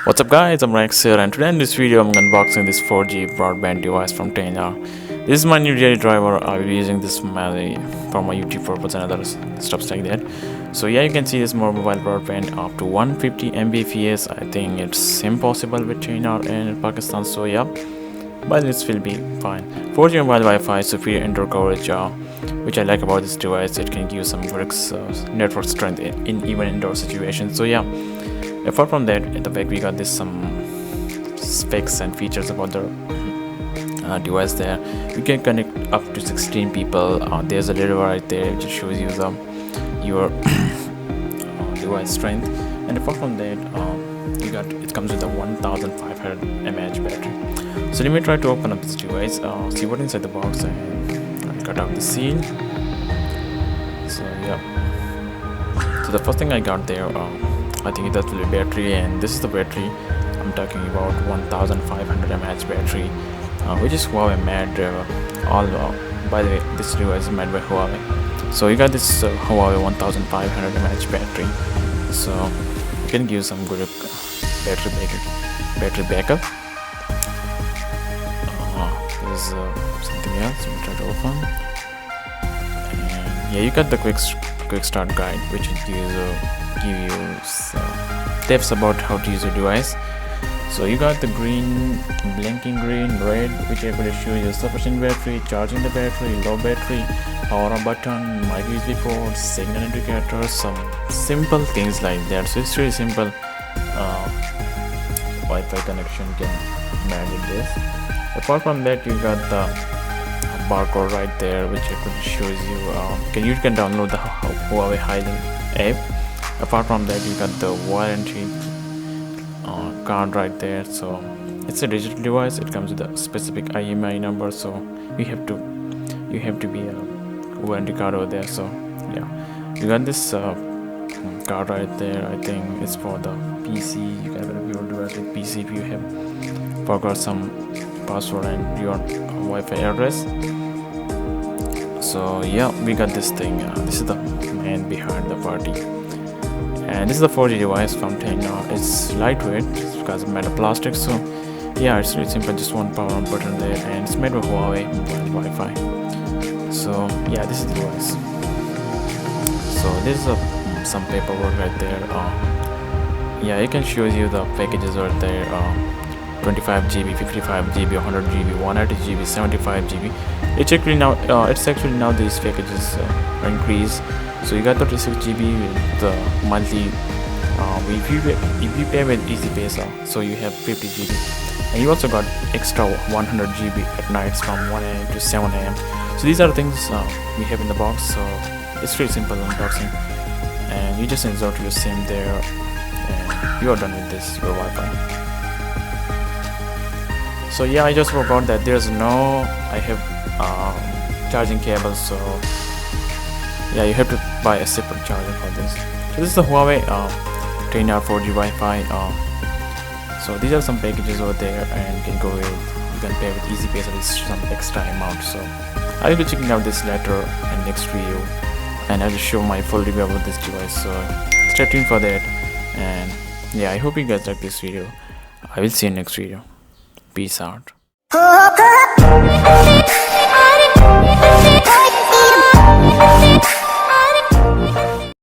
What's up guys, I'm Rex here and today in this video I'm unboxing this 4G broadband device from Telenor. This is my new daily driver. I'll be using this mainly for my YouTube purpose and other stuff like that. So yeah, you can see this mobile broadband up to 150 Mbps. I think it's impossible with Telenor in Pakistan, so yeah, but this will be fine. 4G mobile Wi-Fi, superior indoor coverage, which I like about this device. It can give some good network strength in even indoor situations. So yeah, apart from that, at the back we got this some specs and features about the device there. You can connect up to 16 people. There's a lever right there which shows you your device strength. And apart from that, it comes with a 1500 mAh battery. So let me try to open up this device, see what's inside the box, and I'll cut out the seal. So yeah, so the first thing I got there, I think that's the battery, and this is the battery I'm talking about, 1500 mAh battery, which is Huawei made. By the way, this device is made by Huawei. So you got this Huawei 1500 mAh battery, so you can give some good battery backup. There's something else we try to open, and yeah, you got the quick start guide, which gives give you tips about how to use your device. So you got the green, blinking green, red, which able to show you sufficient battery, charging the battery, low battery, power on button, mic USB port, signal indicator, some simple things like that. So it's really simple. Wi-Fi connection can manage this. Apart from that, you got the barcode right there, which actually shows you you can download the Huawei Highland app. Apart from that, you got the warranty card right there. So it's a digital device. It comes with a specific IMEI number, so you have to be a warranty card over there. So yeah, you got this card right there. I think it's for the PC. You can have your device with PC if you have forgot some password and your Wi-Fi address. So yeah, we got this thing. This is the man behind the party. And this is the 4G device from Telenor. It's lightweight because of metal plastic, so yeah, it's really simple, just one power on button there, and it's made with Huawei mobile Wi-Fi. So yeah, this is the device. So this is some paperwork right there. Yeah, you can show you the packages right there. 25 GB, 55 GB, 100 GB, 180 GB, 75 GB. It's actually now these packages are increased. So you got 36 GB with the monthly. If you pay with Easy Pesa, so you have 50 GB, and you also got extra 100 GB at nights from 1 AM to 7 AM. So these are the things we have in the box. So it's really simple unboxing, and you just insert your SIM there, and you are done with this your Wi-Fi. So yeah, I just forgot that I have charging cables, so yeah, you have to buy a separate charger for this. So this is the Huawei Telenor 4G Wi-Fi. So these are some packages over there, and you can pay with Easy Pay with some extra amount. So I will be checking out this later in next video, and I will show my full review about this device. So stay tuned for that, and yeah, I hope you guys like this video. I will see you in next video. Peace out.